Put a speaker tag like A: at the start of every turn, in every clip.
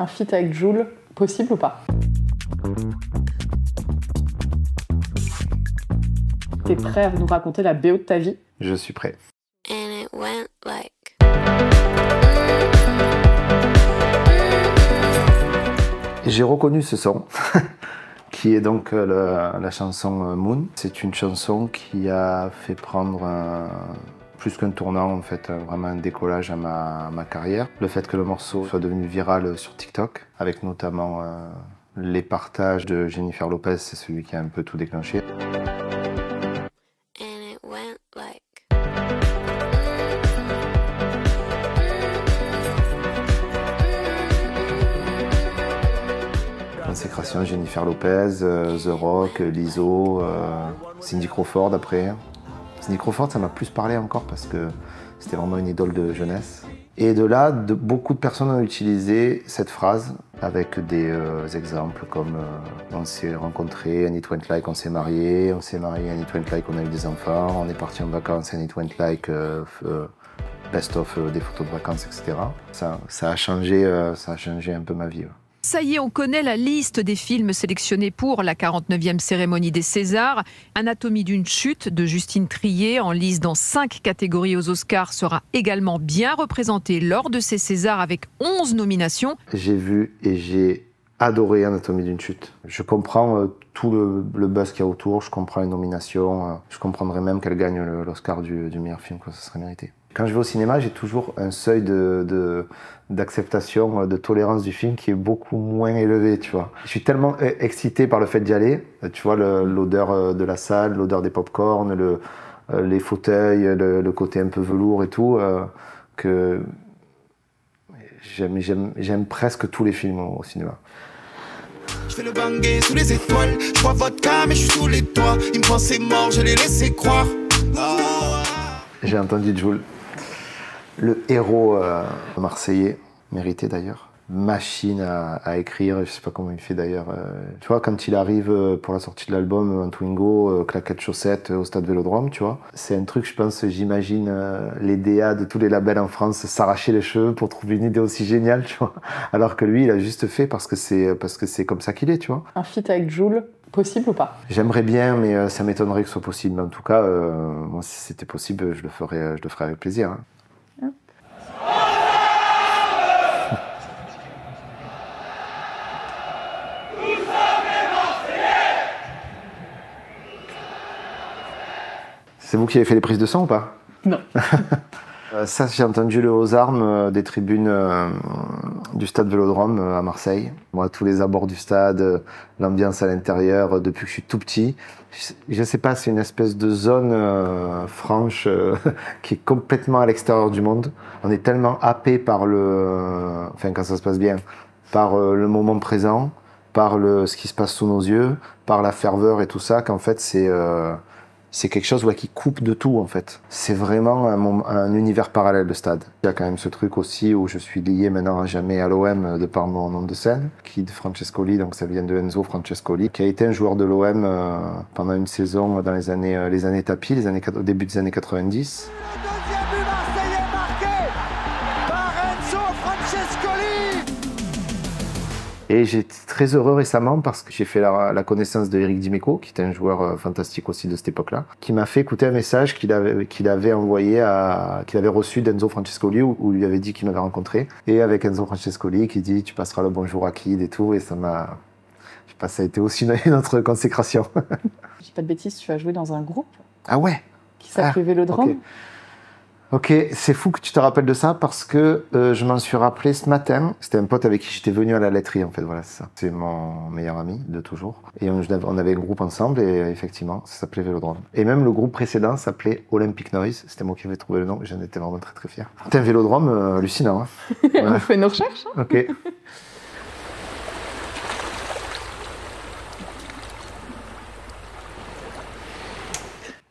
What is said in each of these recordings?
A: Un feat avec Jul, possible ou pas? T'es prêt à nous raconter la BO de ta vie?
B: Je suis prêt. J'ai reconnu ce son, qui est donc la chanson Moon. C'est une chanson qui a fait prendre plus qu'un tournant, en fait, vraiment un décollage à ma carrière. Le fait que le morceau soit devenu viral sur TikTok, avec notamment les partages de Jennifer Lopez, c'est celui qui a un peu tout déclenché. Consécration, Jennifer Lopez, The Rock, Lizzo, Cindy Crawford après. Cindy Crawford, ça m'a plus parlé encore parce que c'était vraiment une idole de jeunesse. Et de là, beaucoup de personnes ont utilisé cette phrase avec des exemples comme on s'est rencontrés, and it went like on s'est mariés, and it went like on a eu des enfants, on est parti en vacances, and it went like best of des photos de vacances, etc. Ça a changé un peu ma vie.
C: Ça y est, on connaît la liste des films sélectionnés pour la 49e cérémonie des Césars. Anatomie d'une chute de Justine Triet, en lice dans 5 catégories aux Oscars, sera également bien représenté lors de ces Césars avec 11 nominations.
B: J'ai vu et j'ai adoré Anatomie d'une chute. Je comprends tout le buzz qu'il y a autour, je comprends les nominations, je comprendrais même qu'elle gagne l'Oscar du meilleur film, quoi, ça serait mérité. Quand je vais au cinéma, j'ai toujours un seuil d'acceptation, de tolérance du film qui est beaucoup moins élevé, tu vois. Je suis tellement excité par le fait d'y aller, tu vois, l'odeur de la salle, l'odeur des pop-corn, les fauteuils, le côté un peu velours et tout, que j'aime presque tous les films au cinéma.
D: Je fais le bangé sous les étoiles, je bois vodka mais je suis sous les toits. Ils me pensaient mort, je les laissais croire.
B: J'ai entendu Jul, le héros marseillais, mérité d'ailleurs. Machine à écrire, je sais pas comment il fait d'ailleurs. Tu vois, quand il arrive pour la sortie de l'album en Twingo, claquettes chaussettes au stade Vélodrome, tu vois. C'est un truc, je pense, j'imagine les DA de tous les labels en France s'arracher les cheveux pour trouver une idée aussi géniale, tu vois. Alors que lui, il a juste fait parce que c'est comme ça qu'il est, tu vois.
A: Un feat avec Jul, possible ou pas?
B: J'aimerais bien, mais ça m'étonnerait que ce soit possible. Mais en tout cas, moi, si c'était possible, je le ferais avec plaisir. Hein. C'est vous qui avez fait les prises de son ou pas?
A: Non.
B: Ça, j'ai entendu le aux armes des tribunes du stade Vélodrome à Marseille. Moi, tous les abords du stade, l'ambiance à l'intérieur, depuis que je suis tout petit. Je sais pas, c'est une espèce de zone franche qui est complètement à l'extérieur du monde. On est tellement happé par enfin quand ça se passe bien, par le moment présent, par ce qui se passe sous nos yeux, par la ferveur et tout ça, qu'en fait c'est quelque chose qui coupe de tout en fait. C'est vraiment un univers parallèle de stade. Il y a quand même ce truc aussi où je suis lié maintenant à jamais à l'OM de par mon nom de scène, qui de Francescoli, donc ça vient de Enzo Francescoli, qui a été un joueur de l'OM pendant une saison dans les années tapis, au début des années 90. Et j'étais très heureux récemment parce que j'ai fait la connaissance de Eric Dimeco, qui était un joueur fantastique aussi de cette époque-là, qui m'a fait écouter un message qu'il avait reçu d'Enzo Francescoli où il lui avait dit qu'il m'avait rencontré. Et avec Enzo Francescoli qui dit tu passeras le bonjour à Kid et tout, et ça m'a, je sais pas, ça a été aussi notre consécration.
A: Je dis pas de bêtises, tu as joué dans un groupe
B: Ah ouais.
A: Qui s'appelait Vélodrome.
B: Okay. Ok, c'est fou que tu te rappelles de ça parce que je m'en suis rappelé ce matin. C'était un pote avec qui j'étais venu à la laiterie, en fait, voilà, c'est ça. C'est mon meilleur ami de toujours. Et on avait un groupe ensemble et effectivement, ça s'appelait Vélodrome. Et même le groupe précédent s'appelait Olympic Noise. C'était moi qui avais trouvé le nom et j'en étais vraiment très très fier. Putain, Vélodrome, hallucinant. Hein.
A: On fait nos recherches.
B: Ok.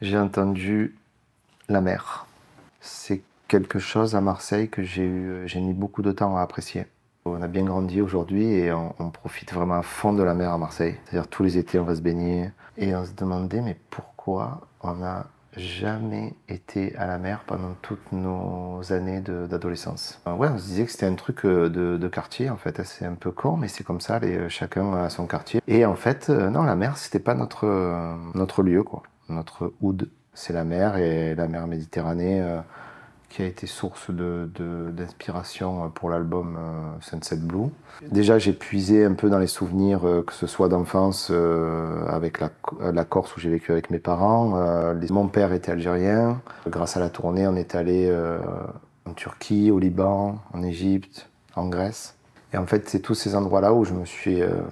B: J'ai entendu la mer. C'est quelque chose à Marseille que j'ai mis beaucoup de temps à apprécier. On a bien grandi aujourd'hui et on profite vraiment à fond de la mer à Marseille. C'est-à-dire tous les étés on va se baigner et on se demandait mais pourquoi on a jamais été à la mer pendant toutes nos années d'adolescence. Ouais, on se disait que c'était un truc de quartier, en fait. C'est un peu con, mais c'est comme ça, chacun a son quartier. Et en fait, non, la mer, c'était pas notre lieu, quoi. Notre oud, c'est la mer, et la mer Méditerranée, qui a été source d'inspiration pour l'album Sunset Blue. Déjà, j'ai puisé un peu dans les souvenirs, que ce soit d'enfance avec la Corse où j'ai vécu avec mes parents. Mon père était algérien. Grâce à la tournée, on est allé en Turquie, au Liban, en Égypte, en Grèce. Et en fait, c'est tous ces endroits-là où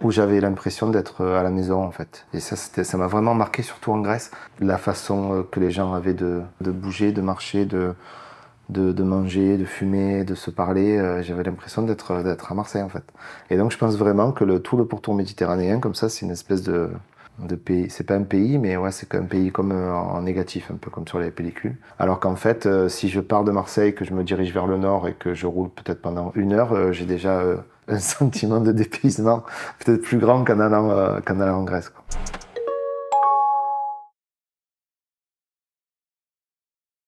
B: où j'avais l'impression d'être à la maison, en fait. Et ça m'a vraiment marqué, surtout en Grèce, la façon que les gens avaient de bouger, de marcher, de manger, de fumer, de se parler. J'avais l'impression d'être à Marseille, en fait. Et donc, je pense vraiment que tout le pourtour méditerranéen, comme ça, c'est une espèce de pays. C'est pas un pays, mais ouais, c'est un pays comme en négatif, un peu comme sur les pellicules. Alors qu'en fait, si je pars de Marseille, que je me dirige vers le nord et que je roule peut-être pendant 1 heure, j'ai déjà un sentiment de dépaysement peut-être plus grand qu'en allant en Grèce, quoi.